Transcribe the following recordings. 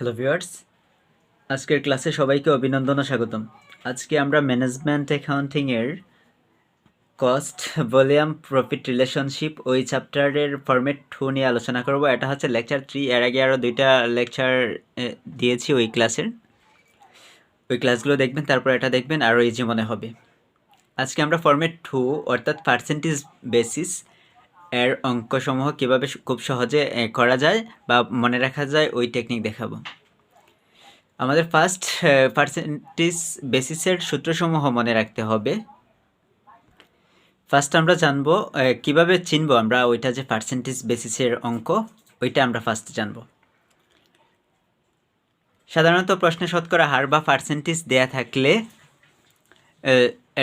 Hello viewers, আজকের ক্লাসে সবাইকে অভিনন্দন ও স্বাগতম। আজকে আমরা ম্যানেজমেন্ট অ্যাকাউন্টিং এর কস্ট, ভলিউম, প্রফিট রিলেশনশিপ ওই চ্যাপ্টারের ফরম্যাট 2 নিয়ে আলোচনা করব। এটা হচ্ছে লেকচার 3। এর আগে আরও 2টা লেকচার দিয়েছি ওই ক্লাসের। ওই ক্লাসগুলো দেখবেন, তারপর এটা দেখবেন, আরও ইজি মনে হবে। আজকে আমরা ফরম্যাট 2 অর্থাৎ পার্সেন্টেজ বেসিস এর অঙ্কসমূহ কীভাবে খুব সহজে করা যায় বা মনে রাখা যায় ওই টেকনিক দেখাবো। আমাদের ফার্স্ট পার্সেন্টেজ বেসিসের সূত্রসমূহ মনে রাখতে হবে। ফার্স্ট আমরা জানবো কিভাবে চিনবো আমরা ওইটা যে পার্সেন্টেজ বেসিসের অঙ্ক, ওইটা আমরা ফার্স্ট জানবো। সাধারণত প্রশ্নে শতকরা হার বা পার্সেন্টেজ দেয়া থাকলে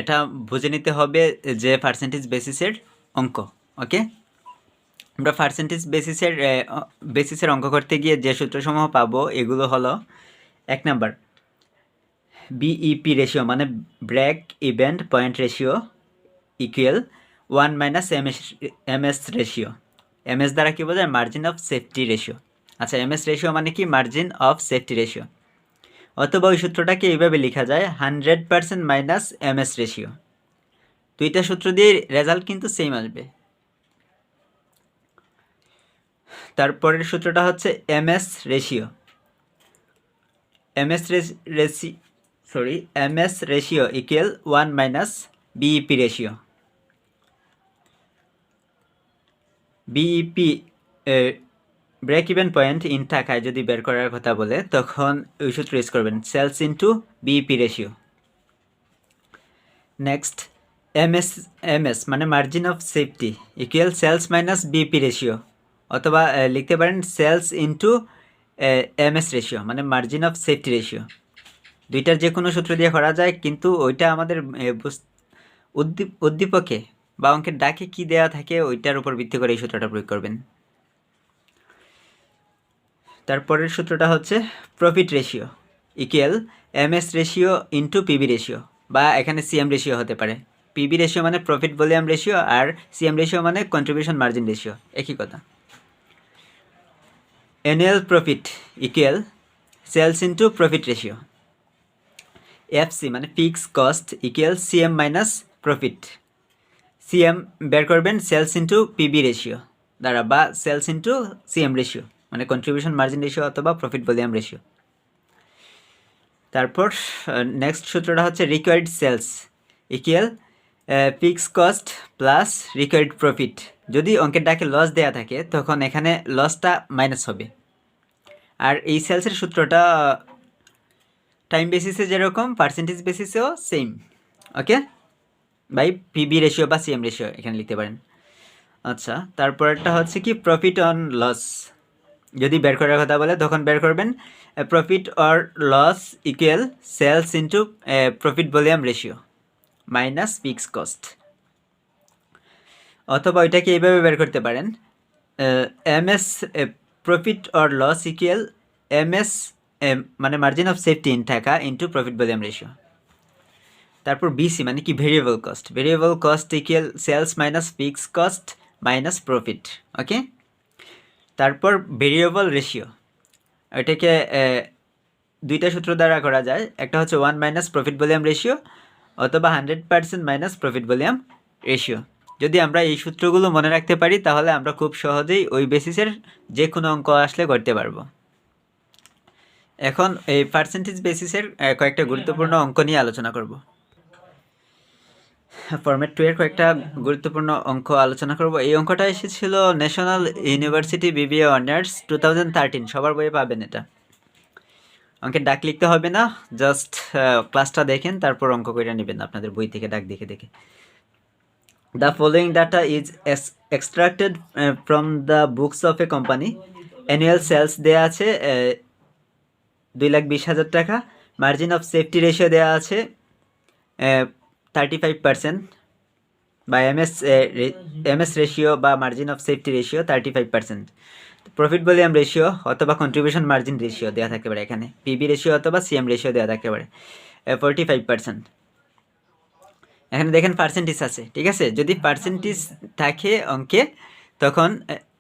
এটা বুঝে নিতে হবে যে পার্সেন্টেজ বেসিসের অঙ্ক। ওকে, আমরা পার্সেন্টেজ বেসিসের অঙ্ক করতে গিয়ে যে সূত্রসমূহ পাবো এগুলো হলো: 1 নাম্বার বিইপি রেশিও মানে break even point ratio equal 1 minus MS ratio. MS দ্বারা কি বোঝায়? Margin of safety ratio. আচ্ছা, এমএস রেশিও মানে কি? Margin of safety ratio. অথবা ওই সূত্রটাকে এইভাবে লেখা যায় 100% মাইনাস এমএস রেশিও। দুইটা সূত্র দিয়ে রেজাল্ট কিন্তু সেম আসবে। তারপরের সূত্রটা হচ্ছে MS ratio. MS ratio equal 1 minus BEP ratio. BEP break even point in টাকায় যদি বের করার কথা বলে তখন ওই সূত্র ইউজ করবেন, sales into BEP ratio. Next MS মানে margin of safety equal sales minus BEP ratio, অথবা লিখতে পারেন সেলস ইন্টু এমএস রেশিও মানে মার্জিন অফ সেফটি রেশিও। দুইটার যে কোনো সূত্র দিয়ে করা যায়, কিন্তু ওইটা আমাদের উদ্দীপকে বা অঙ্কের ডাকে কি দেওয়া থাকে ওইটার উপর ভিত্তি করে এই সূত্রটা প্রয়োগ করবেন। তারপরের সূত্রটা হচ্ছে profit ratio equal MS ratio into PB ratio, বা এখানে সিএম রেশিও হতে পারে। পিবি রেশিও মানে প্রফিট ভলিউম রেশিও, আর সিএম রেশিও মানে কন্ট্রিবিউশন মার্জিন রেশিও, একই কথা। Annual profit equal sales into profit ratio. FC মানে fix cost equal CM minus profit. CM বের করবেন সেলস ইন্টু পিবি রেশিও দ্বারা, বা সেলস ইন্টু সিএম রেশিও মানে কন্ট্রিবিউশন মার্জিন রেশিও অথবা প্রফিট ভলিউম রেশিও। তারপর নেক্সট সূত্রটা হচ্ছে required sales equal fix cost plus required profit. যদি অঙ্কের ডাকে লস দেয়া থাকে তখন এখানে লসটা মাইনাস হবে। আর এই সেলসের সূত্রটা টাইম বেসিসে যেরকম পার্সেন্টেজ বেসিসেও same. Okay, by PB ratio বা সিএম রেশিও এখানে লিখতে পারেন। আচ্ছা, তারপরটা হচ্ছে কি প্রফিট অন লস। যদি বের করার কথা বলে তখন বের করবেন profit or loss equal sales into profit volume ratio minus fix cost. অথবা ওইটাকে এইভাবে বের করতে পারেন, MS profit or loss equal MS মানে margin of safety in taka into profit volume ratio. তারপর বিসি মানে কি? Variable cost. Variable cost equal sales minus fix cost minus profit. Okay, তারপর ভেরিয়েবল রেশিও, এটাকে দুইটা সূত্র দ্বারা করা যায়। একটা হচ্ছে 1 মাইনাস প্রফিট ভলিউম রেশিও, অথবা 100% মাইনাস প্রফিট ভলিউম রেশিও। যদি আমরা এই সূত্রগুলো মনে রাখতে পারি তাহলে আমরা খুব সহজেই ওই বেসিসের যে কোনো অঙ্ক আসলে করতে পারবো। এখন এই পার্সেন্টেজ বেসিসের কয়েকটা গুরুত্বপূর্ণ অঙ্ক নিয়ে আলোচনা করব। ফরম্যাট 2 এর কয়েকটা গুরুত্বপূর্ণ অঙ্ক আলোচনা করব। এই অঙ্কটা এসেছিল ন্যাশনাল ইউনিভার্সিটি বিবিএ অনার্স 2013, সবার বইয়ে পাবেন এটা। অঙ্কের ডাক লিখতে হবে না, জাস্ট ক্লাসটা দেখেন তারপর অঙ্ক করে নেবেন আপনাদের বই থেকে ডাক দেখে দেখে। The following data is extracted from the books of a company. Annual sales দেওয়া আছে 2,20,000 টাকা। মার্জিন অফ সেফটি রেশিও দেওয়া আছে 35%, বা এমএস রেশিও বা margin of safety ratio 35%। Profit volume ratio অথবা কন্ট্রিবিউশন মার্জিন রেশিও দেওয়া থাকতে পারে, এখানে পিবি রেশিও অথবা সিএম রেশিও দেওয়া থাকতে পারে 45%। এখানে দেখেন পার্সেন্টেজ আছে, ঠিক আছে? যদি পার্সেন্টেজ থাকে অঙ্কে তখন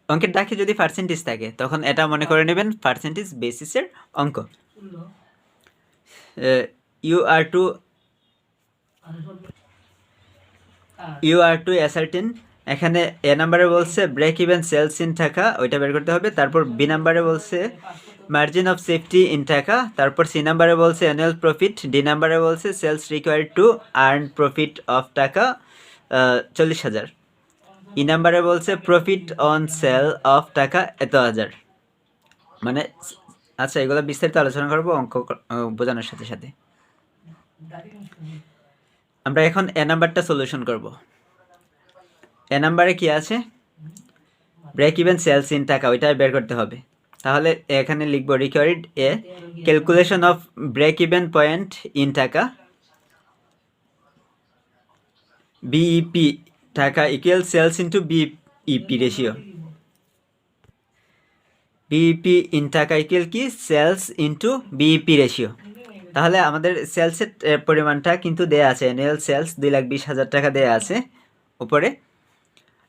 অঙ্কের ডাকে যদি পার্সেন্টেজ থাকে তখন এটা মনে করে নেবেন পার্সেন্টেজ বেসিসের অঙ্ক। ইউ আর টু অ্যাসার্টেন, এখানে এ নাম্বারে বলছে ব্রেক ইভেন সেলস ইন টাকা, ওইটা বের করতে হবে। তারপর বি নাম্বারে বলছে মার্জিন অফ সেফটি ইন টাকা। তারপর সি নাম্বারে বলছে অ্যানুয়াল প্রফিট। ডি নাম্বারে বলছে sales required to earn profit of taka 40,000। ই নাম্বারে বলছে profit on sell of taka এত হাজার। মানে আচ্ছা, এগুলো বিস্তারিত আলোচনা করবো অঙ্ক বোঝানোর সাথে সাথে। আমরা এখন এ নাম্বারটা সলিউশন করব। এ নাম্বারে কি আছে? ব্রেক ইভেন সেলস ইন টাকা, ওইটা বের করতে হবে। তাহলে এখানে লিখবো required a calculation of break even point in taka, BEP taka equal sales into BEP ratio. BEP in taka equal কি? Sales into BEP ratio. তাহলে আমাদের সেলসের পরিমাণটা কিন্তু দেয়া আছে, অ্যানুয়াল সেলস 2,20,000 টাকা দেয়া আছে উপরে।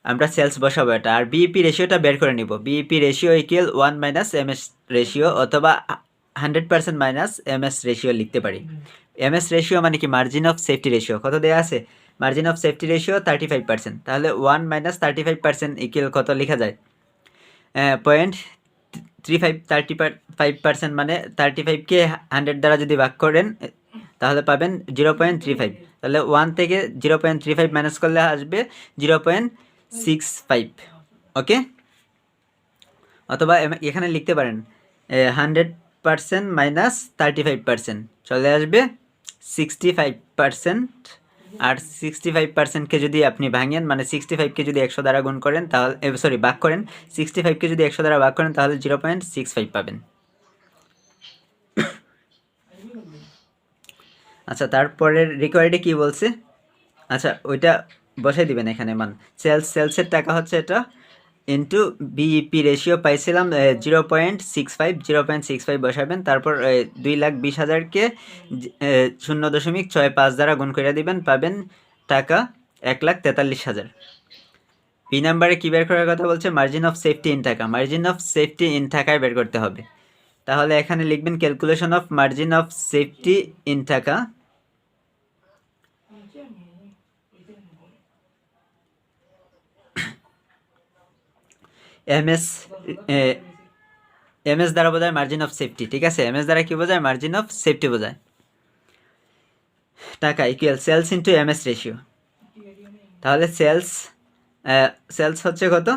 আমরা সেলস বসাবো এটা, আর বিইপি রেশিওটা বের করে নিব। BEP ratio equal 1 minus MS ratio, অথবা 100% মাইনাস এমএস রেশিও লিখতে পারি। এমএস রেশিও মানে কি? Margin of safety ratio. কত দেয়া আছে? Margin of safety ratio 35%। তাহলে 1 মাইনাস 35% ইকুয়াল কত লেখা যায়? 0.35। 35% মানে 35কে 100 দ্বারা যদি ভাগ করেন তাহলে পাবেন 0.35। তাহলে 1 থেকে 0.35 মাইনাস করলে আসবে 0.65। ওকে, অথবা এখানে লিখতে পারেন 100% মাইনাস 35%, চলে আসবে 65%। আর 65%কে যদি আপনি ভাঙেন, মানে 65কে যদি 100 দ্বারা গুণ করেন তাহলে ভাগ করেন, 65কে যদি 100 দ্বারা ভাগ করেন তাহলে 0.65 পাবেন। আচ্ছা, তারপরের রিকোয়ার্ডে কি বলছে? আচ্ছা, ওইটা বসাই দিবেন এখানে মান। সেলসের টাকা হচ্ছে এটা, ইন্টু বিইপি রেশিও পাইছিলাম 0.65 বসাবেন। তারপর 2,20,000কে 0.65 দ্বারা গুণ করে দিবেন, পাবেন টাকা 1,43,000। বি নাম্বারে কি বের করার কথা বলছে? মার্জিন অফ সেফটি ইন টাকা। মার্জিন অফ সেফটি ইন টাকায় বের করতে হবে। তাহলে এখানে লিখবেন calculation of margin of safety in টাকা, এমএস দ্বারা বোঝায় মার্জিন অফ সেফটি। ঠিক আছে, এমএস দ্বারা কি বোঝায়? মার্জিন অফ সেফটি বোঝায়। Taka equal sales into MS ratio. তাহলে সেলস হচ্ছে কত?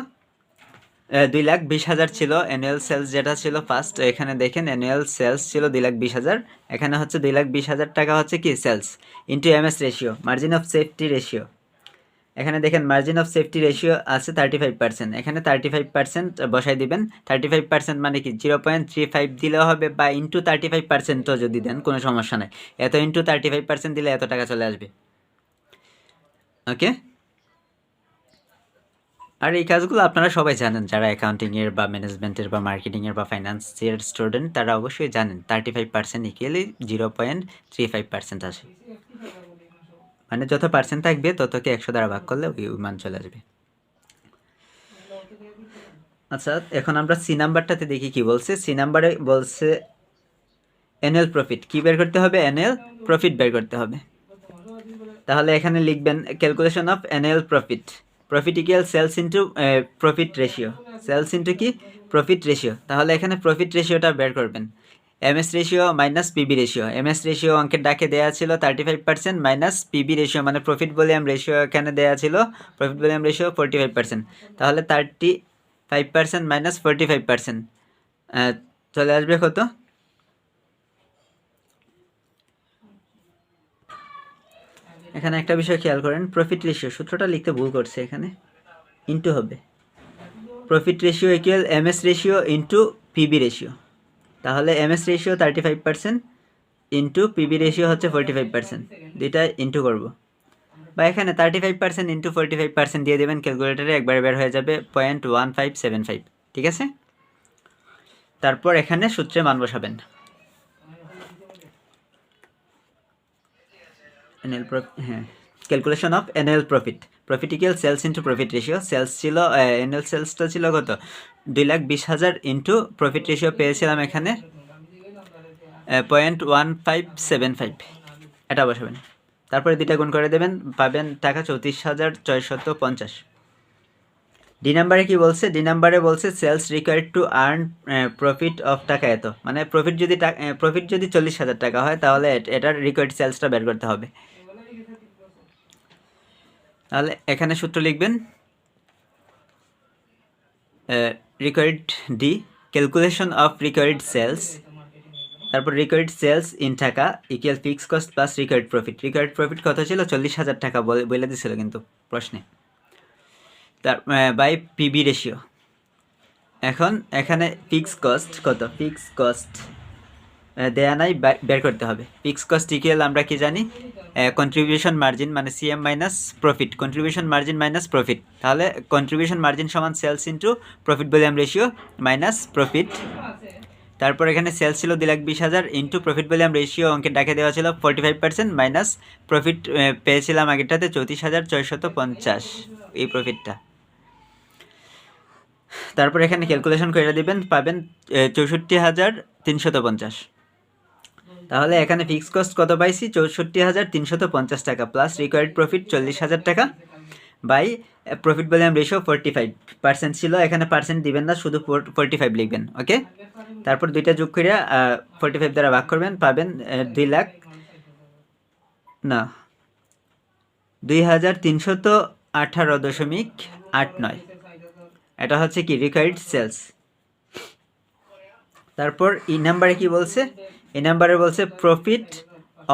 2,20,000 ছিল অ্যানুয়াল সেলস, যেটা ছিল ফার্স্ট। এখানে দেখেন অ্যানুয়াল সেলস ছিল 2,20,000, এখানে হচ্ছে 2,20,000 টাকা হচ্ছে কি? Sales into MS ratio, margin of safety ratio. এখানে দেখেন মার্জিন অফ সেফটি রেশিও আছে 35%, এখানে 35% বসাই দিবেন। 35% মানে কি? 0.35 দিলেও হবে, বা ইন্টু 35%ও যদি দেন কোনো সমস্যা নাই। এত ইন্টু 35% দিলে এত টাকা চলে আসবে। ওকে, আর এই কাজগুলো আপনারা সবাই জানেন, যারা অ্যাকাউন্টিংয়ের বা ম্যানেজমেন্টের বা মার্কেটিংয়ের বা ফাইন্যান্সের স্টুডেন্ট, তারা অবশ্যই জানেন 35% ইকুয়ালি 0.35% আসে। মানে যত পার্সেন্ট থাকবে ততকে 100 দ্বারা ভাগ করলে ওই মান চলে আসবে। আচ্ছা, এখন আমরা সি নাম্বারটাতে দেখি কি বলছে। সি নাম্বারে বলছে অ্যানুয়াল প্রফিট। কি বের করতে হবে? অ্যানুয়াল প্রফিট বের করতে হবে। তাহলে এখানে লিখবেন calculation of annual profit. Profit equal sales into profit ratio. Sales into কি? Profit ratio. তাহলে এখানে প্রফিট রেশিওটা বের করবেন। MS ratio minus PB ratio. MS ratio অঙ্কের ডাকে দেওয়া ছিল 35%, মাইনাস পিবি রেশিও মানে প্রফিট ভলিউম রেশিও এখানে দেওয়া ছিল, প্রফিট ভলিউম রেশিও 45%। তাহলে 35% মাইনাস 45% চলে আসবে কত? এখানে একটা বিষয় খেয়াল করেন, প্রফিট রেশিও সূত্রটা লিখতে ভুল করছে, এখানে ইন্টু হবে। Profit ratio equal MS ratio into PB ratio. তাহলে MS ratio 35% into PB ratio হচ্ছে 45%, দুইটা ইন্টু করব। বা এখানে 35% ইন্টু 45% দিয়ে দেবেন ক্যালকুলেটারে, একবারে বের হয়ে যাবে 0.1575। ঠিক আছে, তারপর এখানে সূত্রে মান বসাবেন। হ্যাঁ, calculation of annual profit, profit equal sales into profit ratio. Sales ছিল অ্যানুয়াল সেলসটা ছিল কত 2,20,000 ইন্টু প্রফিট রেশিও পেয়েছিলাম এখানে 0.1575, এটা বসাবেন। তারপরে দুইটা গুণ করে দেবেন, পাবেন টাকা 34,650। ডি নাম্বারে কি বলছে, ডি নাম্বারে বলছে sales required to earn profit of taka এত, মানে প্রফিট যদি 40,000 টাকা হয় তাহলে এটার রিকোয়ার্ড সেলসটা বের করতে হবে। তাহলে এখানে সূত্র লিখবেন required D, calculation of required sales, তারপর required sales in taka equal fix cost plus required profit. Required profit কত ছিল 40,000 টাকা বলে দিছিল কিন্তু প্রশ্নে, তার বাই পিবি রেশিও। এখন এখানে ফিক্স কস্ট কত, ফিক্স কস্ট দেয়া নাই, বের করতে হবে। ফিক্স কস্ট ইকুয়াল আমরা কি জানি, কন্ট্রিবিউশন মার্জিন মানে CM minus profit, contribution margin minus profit. তাহলে কন্ট্রিবিউশন মার্জিন সমান sales into profit volume ratio minus profit. তারপর এখানে সেলস ছিল 2,20,000 ইন্টু প্রফিট ভলিউম রেশিও অঙ্কের ডাকে দেওয়া ছিল 45% মাইনাস প্রফিট পেয়েছিলাম আগেরটাতে 34,650, এই প্রফিটটা। তারপর এখানে ক্যালকুলেশন করে দিবেন, পাবেন 64,350। তাহলে এখানে ফিক্স কস্ট কত পাইছি 64,350 টাকা প্লাস রিকোয়ার্ড প্রফিট 40,000 টাকা বাই প্রফিট ভলিউম রেশিও 45% ছিল, এখানে পার্সেন্ট দিবেন না, শুধু 45 লিখবেন। ওকে, তারপর দুইটা যোগ করে 45 দ্বারা ভাগ করবেন, পাবেন 2,318.89, এটা হচ্ছে কি রিকোয়ার্ড সেলস। তারপর এই নাম্বারে কি বলছে, এই নাম্বারে বলছে profit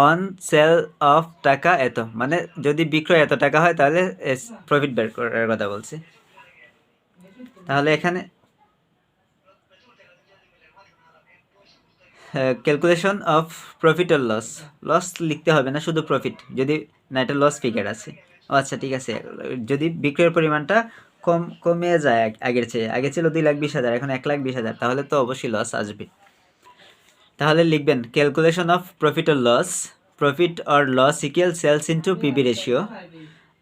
on sell of taka এত, মানে যদি বিক্রয় এত টাকা হয় তাহলে প্রফিট বের করার কথা বলছে। তাহলে এখানে ক্যালকুলেশন অফ প্রফিট আর লস, লস লিখতে হবে না, শুধু প্রফিট, যদি না এটা লস ফিগার আছে। ও আচ্ছা ঠিক আছে, যদি বিক্রয়ের পরিমাণটা কমে যায় আগের চেয়ে, আগে ছিল 2,20,000 এখন 1,20,000, তাহলে তো অবশ্যই লস আসবে। তাহলে লিখবেন calculation of profit or loss, profit or loss equal sales into PB ratio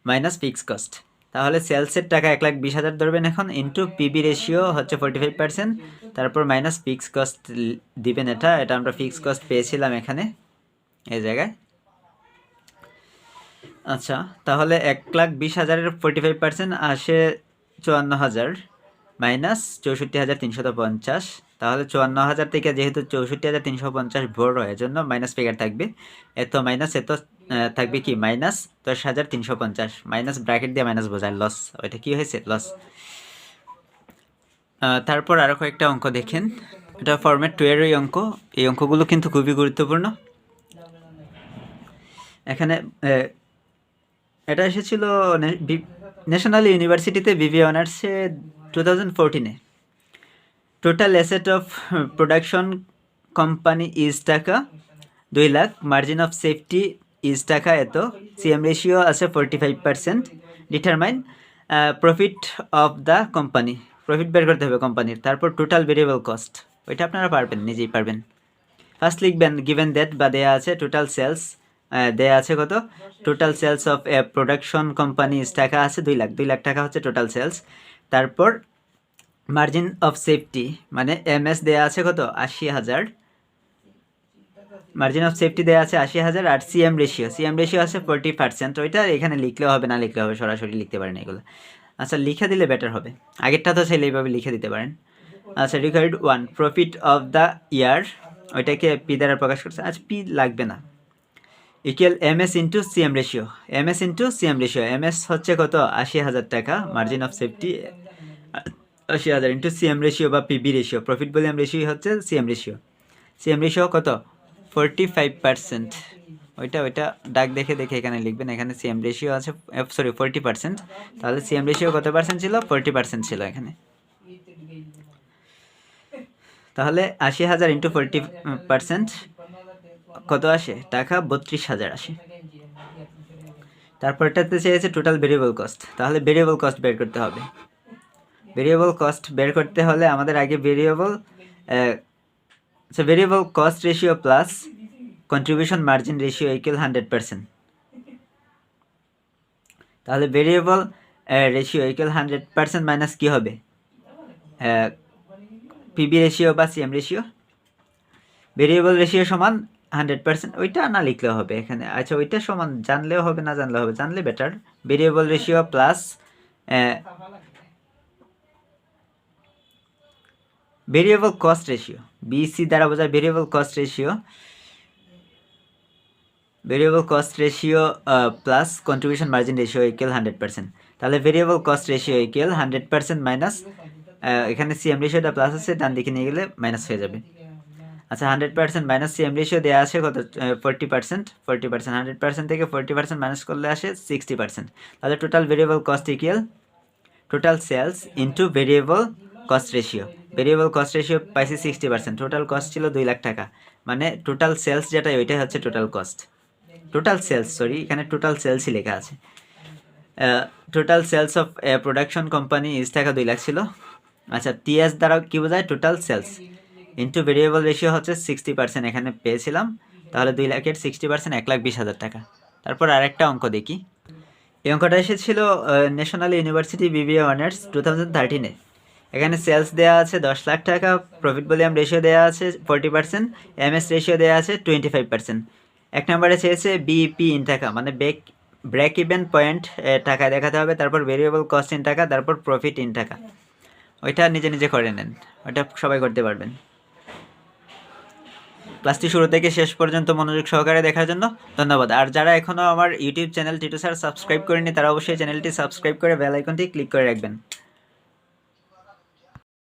minus fix cost. তাহলে সেলসের টাকা 1,20,000 ধরবেন এখন, ইন্টু পিবি রেশিও হচ্ছে 45%, তারপর মাইনাস ফিক্স কস্ট দিবেন, এটা আমরা ফিক্স কস্ট পেয়েছিলাম এখানে এই জায়গায়। আচ্ছা, তাহলে 1,20,000-এর 45% আসে 54,000 মাইনাস 64,350, তাহলে 54,000 থেকে যেহেতু 64,350 বড় হয় এজন্য মাইনাস ফিগার থাকবে, এত মাইনাস এত থাকবে কি মাইনাস 10,350, মাইনাস ব্র্যাকেট দিয়ে মাইনাস বোঝায় লস, ওইটা কি হয়েছে লস। তারপর আরও কয়েকটা অঙ্ক দেখেন, এটা ফরম্যাট 2 এর অঙ্ক, এই অঙ্কগুলো কিন্তু খুবই গুরুত্বপূর্ণ। এখানে এটা এসেছিল ন্যাশনাল ইউনিভার্সিটিতে বিবিএ অনার্সে 2014-এ। Total asset of production company is taka 2 lakh, margin of safety is taka এত, সিএম রেশিও আছে 45%, determine profit of the company, profit বের করতে হবে কোম্পানির। তারপর টোটাল ভেরিয়েবল কস্ট, ওইটা আপনারা পারবেন, নিজেই পারবেন। ফার্স্ট লিখবেন গিভেন দ্যাট, বা দেয়া আছে টোটাল সেলস, দেয়া আছে কত total sales of a production company টাকা আছে 2 লাখ, 2 লাখ টাকা হচ্ছে টোটাল সেলস। তারপর মার্জিন অফ সেফটি মানে এমএস দেয়া আছে কত 80,000, মার্জিন অফ সেফটি দেয়া আছে 80,000, আর সিএম রেশিও আছে 40%, ওইটা এখানে লিখলেও হবে, না লিখলেও হবে, সরাসরি লিখতে পারেন এগুলো। আচ্ছা, লিখে দিলে বেটার হবে, আগেরটা তো চাইলে এইভাবে লিখে দিতে পারেন। আচ্ছা, required 1 profit of the year, ওইটাকে পি দ্বারা প্রকাশ করছে, আচ্ছা পি লাগবে না, equal MS into CM ratio, MS হচ্ছে কত 80,000 টাকা, margin of safety 80,000 into CM ratio বা PB ratio, profit volume ratio হচ্ছে সিএম রেশিও কত 45%, ওইটা ডাক দেখে এখানে লিখবেন, এখানে সিএম রেশিও আছে 40%, তাহলে সিএম রেশিও কত পার্সেন্ট ছিল 40% ছিল এখানে। তাহলে 80,000 ইন্টু 40% কত আসে টাকা 32,000 আসে। তারপরটাতে চেয়েছে টোটাল ভেরিয়েবল কস্ট, তাহলে ভেরিয়েবল কস্ট বের করতে হবে। ভেরিয়েবল কস্ট বের করতে হলে আমাদের আগে variable cost ratio plus contribution margin ratio equal 100%। তাহলে ভেরিয়েবল রেশিও ইকুয়াল 100% মাইনাস কী হবে, পিবি রেশিও বা সিএম রেশিও। ভেরিয়েবল রেশিও সমান 100%, ওইটা না লিখলেও হবে এখানে। আচ্ছা, ওইটা সমান জানলেও হবে, না জানলেও হবে, জানলে better. Variable ratio plus variable cost ratio, BC দ্বারা বোঝায় variable cost ratio. Variable cost ratio plus contribution margin ratio equal 100%। তাহলে variable cost ratio equal 100% minus, এখানে সিএম রেশিওটা প্লাস আছে, ডান দিকে নিয়ে গেলে মাইনাস হয়ে যাবে। আচ্ছা, 100% মাইনাস সিএম রেশিও দেওয়া আছে কত, 40%। 100% থেকে 40% মাইনাস করলে আসে 60%। তাহলে total variable cost equal total sales into variable cost ratio. Variable cost ratio পাইছি 60%, টোটাল কস্ট ছিল 2 লাখ টাকা, মানে টোটাল সেলস যেটা ওইটাই হচ্ছে total cost. Total sales, sorry, এখানে টোটাল সেলসই লেখা আছে। Total sales of production company is taka 2 lakh ছিল। আচ্ছা, টিএস দ্বারা কী বোঝায়, total sales into variable ratio হচ্ছে 60%, এখানে পেয়েছিলাম। তাহলে 2 লাখের 60% 1,20,000 টাকা। তারপর আরেকটা অঙ্ক দেখি। এই অঙ্কটা এসেছিল ন্যাশনাল ইউনিভার্সিটি বিবিএ অনার্স 2013-এ। এখানে সেলস দেওয়া আছে 10 লাখ টাকা, প্রফিট ভলিউম রেশিও দেওয়া আছে 40%, এমএস রেশিও দেওয়া আছে 25%। এক নম্বরে চেয়েছে বিইপি ইন টাকা, মানে ব্রেক ইভেন পয়েন্ট টাকায় দেখাতে হবে, তারপর ভেরিয়েবল কস্ট ইন টাকা, তারপর প্রফিট ইন টাকা। ওইটা নিজে নিজে করে নেন, ওইটা সবাই করতে পারবেন। ক্লাসটি শুরু থেকে শেষ পর্যন্ত মনোযোগ সহকারে দেখার জন্য ধন্যবাদ। আর যারা এখনও আমার YouTube channel Titu sir subscribe করেনি, তারা অবশ্যই চ্যানেলটি সাবস্ক্রাইব করে বেল আইকনটি ক্লিক করে রাখবেন।